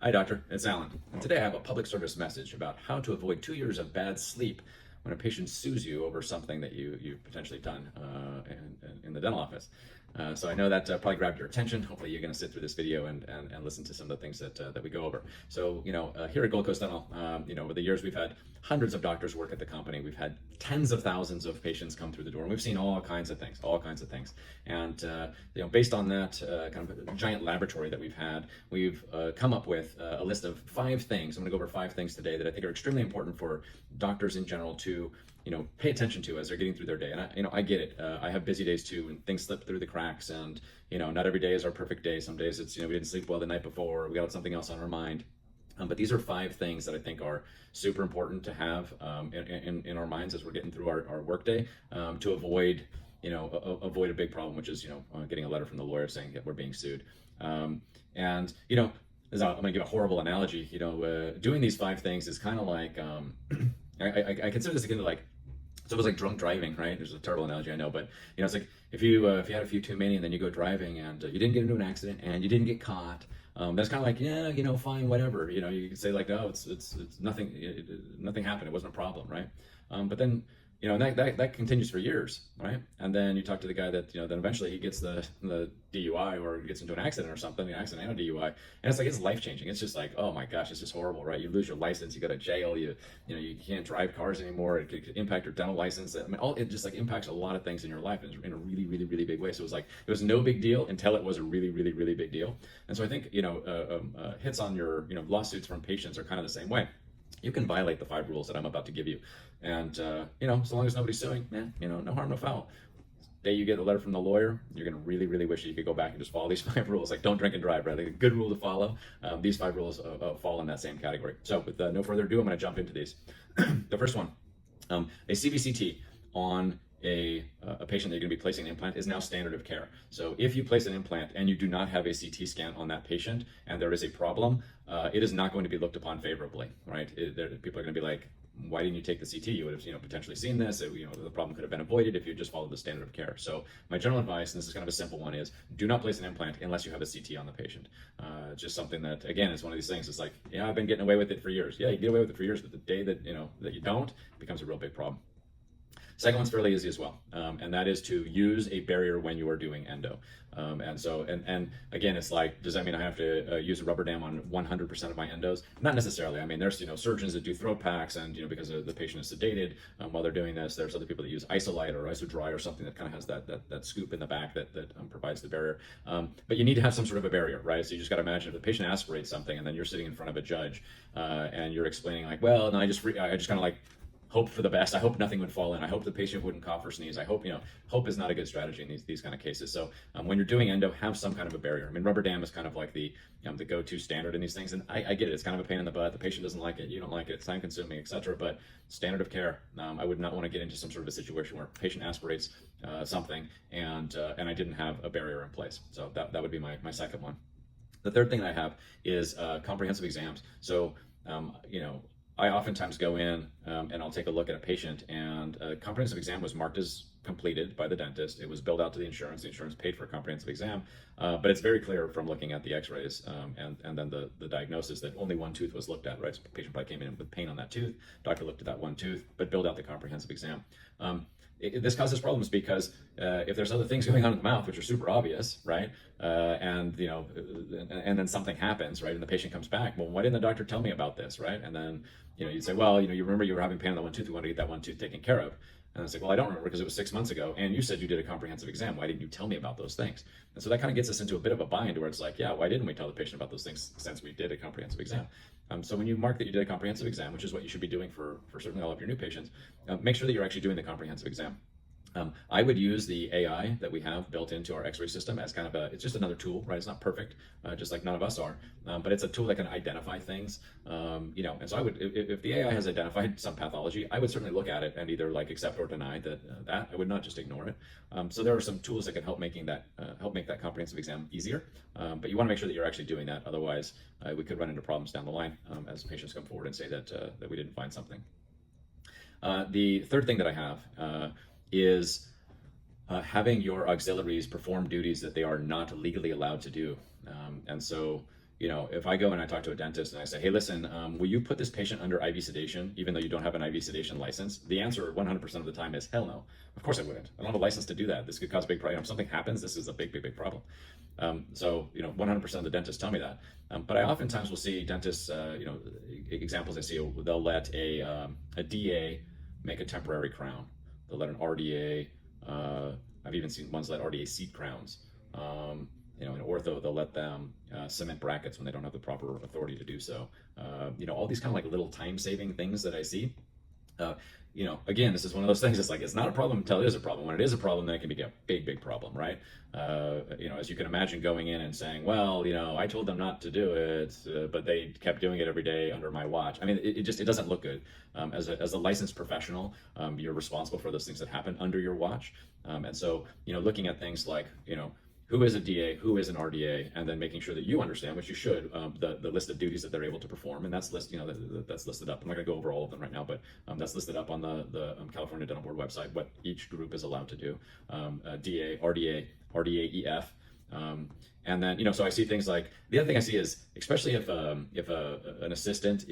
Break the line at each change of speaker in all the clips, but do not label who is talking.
Hi, doctor. It's Alan. And today I have a public service message about how to avoid 2 years of bad sleep when a patient sues you over something that you've potentially done in the dental office. So I know that probably grabbed your attention. Hopefully you're going to sit through this video and listen to some of the things that we go over. So, here at Gold Coast Dental, over the years we've had hundreds of doctors work at the company. We've had tens of thousands of patients come through the door, and we've seen all kinds of things. And based on that kind of giant laboratory that we've had, we've come up with a list of 5 things. I'm going to go over 5 things today that I think are extremely important for doctors in general to pay attention to as they're getting through their day. And I get it. I have busy days too, and things slip through the cracks. And not every day is our perfect day. Some days it's we didn't sleep well the night before, we got something else on our mind. But these are 5 things that I think are super important to have in our minds as we're getting through our workday to avoid avoid a big problem, which is getting a letter from the lawyer saying that we're being sued. And I'm going to give a horrible analogy. Doing these 5 things is kind of like I consider this akin to like. So it was like drunk driving, right? There's a terrible analogy, I know, but it's like if you had a few too many and then you go driving and you didn't get into an accident and you didn't get caught, that's kind of like, yeah, fine, whatever. You could say like, no, it's nothing, nothing happened. It wasn't a problem, right? But then and that continues for years, right? And then you talk to the guy that then eventually he gets the DUI or gets into an accident or something, an accident and a DUI, and it's like it's life changing. It's just like, oh my gosh, it's just horrible, right? You lose your license, you go to jail, you can't drive cars anymore. It could impact your dental license. I mean, it just like impacts a lot of things in your life in a really, really, really big way. So it was no big deal until it was a really, really, really big deal. And so I think hits on your lawsuits from patients are kind of the same way. You can violate the 5 rules that I'm about to give you. And, as long as nobody's suing, no harm, no foul. The day you get a letter from the lawyer, you're going to really, really wish you could go back and just follow these 5 rules. Like, don't drink and drive, right? Like a good rule to follow. These 5 rules fall in that same category. So with no further ado, I'm going to jump into these. The first one, a CBCT on a patient that you're going to be placing an implant is now standard of care. So if you place an implant and you do not have a CT scan on that patient and there is a problem, it is not going to be looked upon favorably, right? People are going to be like, why didn't you take the CT? You would have potentially seen this. The problem could have been avoided if you just followed the standard of care. So my general advice, and this is kind of a simple one, is do not place an implant unless you have a CT on the patient. Just something that, again, is one of these things. It's like, I've been getting away with it for years. Yeah, you get away with it for years, but the day that that you don't, it becomes a real big problem. Second one's fairly easy as well, and that is to use a barrier when you are doing endo. And again, it's like, does that mean I have to use a rubber dam on 100% of my endos? Not necessarily. I mean, there's surgeons that do throat packs, and because the patient is sedated while they're doing this. There's other people that use Isolite or Isodry or something that kind of has that scoop in the back that provides the barrier. But you need to have some sort of a barrier, right? So you just got to imagine if the patient aspirates something, and then you're sitting in front of a judge, and you're explaining like, well, no, I just kind of like hope for the best. I hope nothing would fall in. I hope the patient wouldn't cough or sneeze. I hope, hope is not a good strategy in these kind of cases. So when you're doing endo, have some kind of a barrier. I mean, rubber dam is kind of like the go-to standard in these things. And I get it. It's kind of a pain in the butt. The patient doesn't like it. You don't like it. It's time consuming, etc. But standard of care. I would not want to get into some sort of a situation where a patient aspirates something and I didn't have a barrier in place. So that would be my second one. The third thing I have is comprehensive exams. So, I oftentimes go in and I'll take a look at a patient, and a comprehensive exam was marked as completed by the dentist. It was billed out to the insurance. The insurance paid for a comprehensive exam, but it's very clear from looking at the x-rays and then the diagnosis that only one tooth was looked at, right? So the patient probably came in with pain on that tooth. Doctor looked at that one tooth, but billed out the comprehensive exam. This causes problems because if there's other things going on in the mouth, which are super obvious, right? And then something happens, right? And the patient comes back. Well, why didn't the doctor tell me about this, right? And then you'd say, well, you remember you were having pain on that one tooth. We want to get that one tooth taken care of. And I was like, well, I don't remember because it was 6 months ago, and you said you did a comprehensive exam. Why didn't you tell me about those things? And so that kind of gets us into a bit of a bind where it's like, yeah, why didn't we tell the patient about those things since we did a comprehensive exam? So when you mark that you did a comprehensive exam, which is what you should be doing for certainly all of your new patients, make sure that you're actually doing the comprehensive exam. I would use the AI that we have built into our X-ray system as kind of it's just another tool, right? It's not perfect, just like none of us are, but it's a tool that can identify things, and so I would, if the AI has identified some pathology, I would certainly look at it and either like accept or deny that, I would not just ignore it. So there are some tools that can help make that comprehensive exam easier, but you want to make sure that you're actually doing that. Otherwise, we could run into problems down the line as patients come forward and say that we didn't find something. The third thing that I have is having your auxiliaries perform duties that they are not legally allowed to do. And so, if I go and I talk to a dentist and I say, hey, listen, will you put this patient under IV sedation, even though you don't have an IV sedation license? The answer 100% of the time is hell no. Of course I wouldn't. I don't have a license to do that. This could cause a big problem. If something happens, this is a big, big, big problem. So 100% of the dentists tell me that. But I oftentimes will see dentists, examples I see, they'll let a DA make a temporary crown. They'll let an RDA, I've even seen ones let RDA seat crowns. In ortho, they'll let them cement brackets when they don't have the proper authority to do so. All these kind of like little time-saving things that I see. Again, this is one of those things. It's like, it's not a problem until it is a problem. When it is a problem, then it can be a big, big problem, right? As you can imagine, going in and saying, well, I told them not to do it, but they kept doing it every day under my watch. I mean, it doesn't look good. As a licensed professional, you're responsible for those things that happen under your watch. And so, looking at things like, who is a DA, who is an RDA, and then making sure that you understand, which you should, the list of duties that they're able to perform, and that's that's listed up. I'm not going to go over all of them right now, but that's listed up on the California Dental Board website, what each group is allowed to do. DA, RDA, RDA EF, and then so I see things like, the other thing I see is, especially if an assistant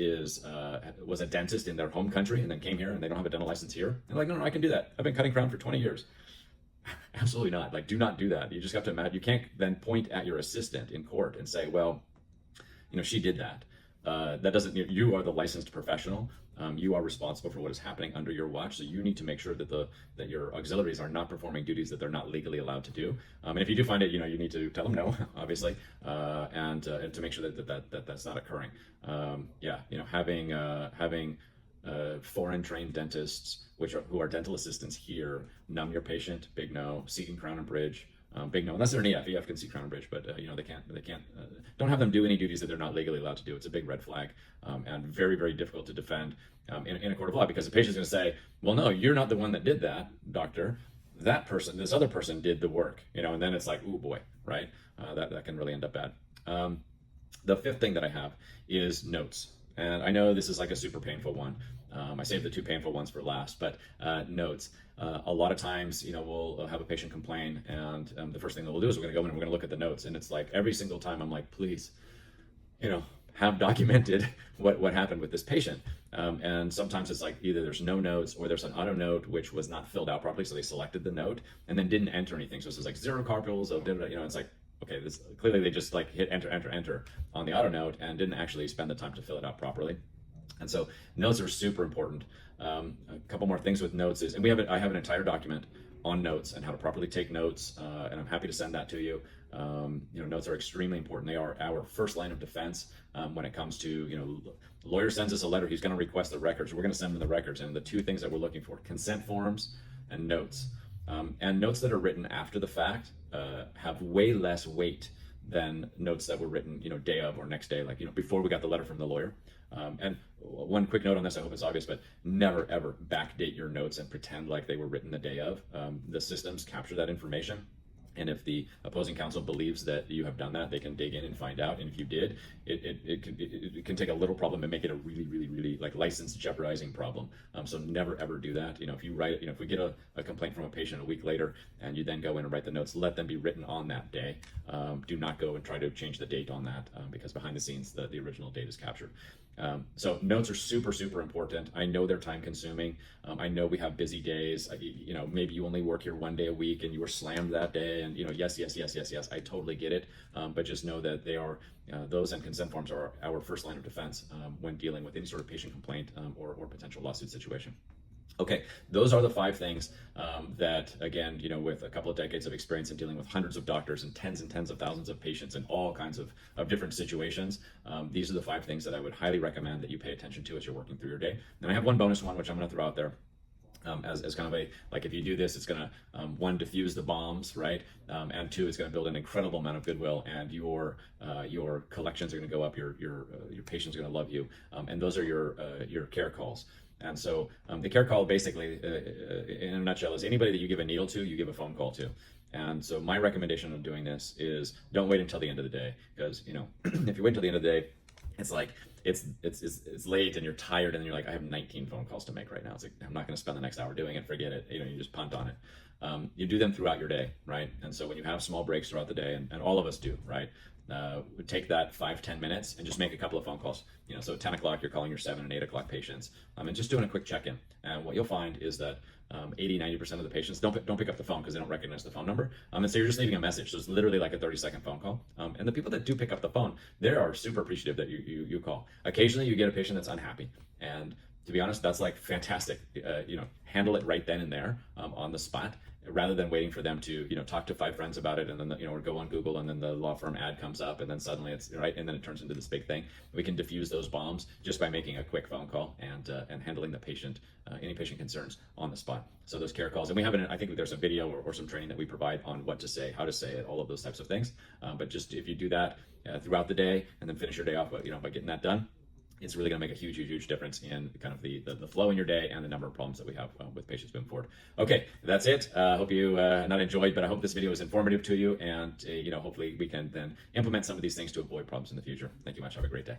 was a dentist in their home country and then came here and they don't have a dental license here, they're like, no, I can do that. I've been cutting crown for 20 years. Absolutely not. Like, do not do that. You just have to imagine. You can't then point at your assistant in court and say, well, she did that. That doesn't. You are the licensed professional. You are responsible for what is happening under your watch. So you need to make sure that your auxiliaries are not performing duties that they're not legally allowed to do. And if you do find it, you need to tell them no, obviously, and to make sure that that's not occurring. Having foreign trained dentists, who are dental assistants here, numb your patient, big no. Seating crown and bridge, big no. Unless they're an EF. EF can see crown and bridge, but they can't. Don't have them do any duties that they're not legally allowed to do. It's a big red flag, and very, very difficult to defend in a court of law, because the patient's going to say, well, no, you're not the one that did that, doctor. This other person did the work, and then it's like, oh boy, right? That can really end up bad. The fifth thing that I have is notes. And I know this is like a super painful one. I saved the two painful ones for last, but notes. A lot of times, we'll have a patient complain, and the first thing that we'll do is we're going to go in and we're going to look at the notes. And it's like, every single time I'm like, please, have documented what happened with this patient. And sometimes it's like, either there's no notes or there's an auto note which was not filled out properly. So they selected the note and then didn't enter anything. So it's like 0 carpals, it's like, okay, this clearly they just like hit enter on the auto note and didn't actually spend the time to fill it out properly. And so notes are super important. A couple more things with notes is, and I have an entire document on notes and how to properly take notes, and I'm happy to send that to you. Notes are extremely important. They are our first line of defense when it comes to, lawyer sends us a letter, he's going to request the records. We're going to send him the records, and the two things that we're looking for: consent forms and notes. And notes that are written after the fact have way less weight than notes that were written, day of or next day, like, before we got the letter from the lawyer. And one quick note on this, I hope it's obvious, but never ever backdate your notes and pretend like they were written the day of. The systems capture that information. And if the opposing counsel believes that you have done that, they can dig in and find out. And if you did, it can take a little problem and make it a really, really, really like license jeopardizing problem. So never ever do that. If you write, if we get a complaint from a patient a week later and you then go in and write the notes, let them be written on that day. Do not go and try to change the date on that, because behind the scenes, the original date is captured. So notes are super, super important. I know they're time consuming. I know we have busy days. Maybe you only work here 1 day a week and you were slammed that day, and yes. I totally get it. But just know that they are, those and consent forms are our first line of defense when dealing with any sort of patient complaint or potential lawsuit situation. Okay, those are the 5 things that, again, with a couple of decades of experience in dealing with hundreds of doctors and tens of thousands of patients in all kinds of different situations, these are the 5 things that I would highly recommend that you pay attention to as you're working through your day. And I have one bonus one, which I'm going to throw out there. As kind of if you do this, it's going to, 1, diffuse the bombs, right? And 2, it's going to build an incredible amount of goodwill, and your collections are going to go up, your patients are going to love you. And those are your care calls. And so the care call, basically, in a nutshell, is anybody that you give a needle to, you give a phone call to. And so my recommendation of doing this is, don't wait until the end of the day, because if you wait until the end of the day, it's like it's late and you're tired and you're like, I have 19 phone calls to make right now. It's like, I'm not going to spend the next hour doing it. Forget it. You just punt on it. you do them throughout your day, right? And so when you have small breaks throughout the day, and all of us do, right? Take that 5-10 minutes and just make a couple of phone calls. So at 10 o'clock, you're calling your 7 and 8 o'clock patients, and just doing a quick check-in. And what you'll find is that 80-90% of the patients don't pick up the phone because they don't recognize the phone number. And so you're just leaving a message. So it's literally like a 30-second phone call. And the people that do pick up the phone, they are super appreciative that you call. Occasionally, you get a patient that's unhappy, and to be honest, that's like fantastic. Handle it right then and there on the spot, rather than waiting for them to talk to 5 friends about it, and then or go on Google, and then the law firm ad comes up, and then suddenly it's right, and then it turns into this big thing. We can diffuse those bombs just by making a quick phone call and handling the patient, any patient concerns on the spot. So those care calls, and we have I think there's a video or some training that we provide on what to say, how to say it, all of those types of things. But just if you do that throughout the day, and then finish your day off, by getting that done, it's really going to make a huge difference in kind of the flow in your day and the number of problems that we have with patients moving forward. Okay, that's it. Hope you not enjoyed, but I hope this video was informative to you, and hopefully we can then implement some of these things to avoid problems in the future. Thank you much. Have a great day.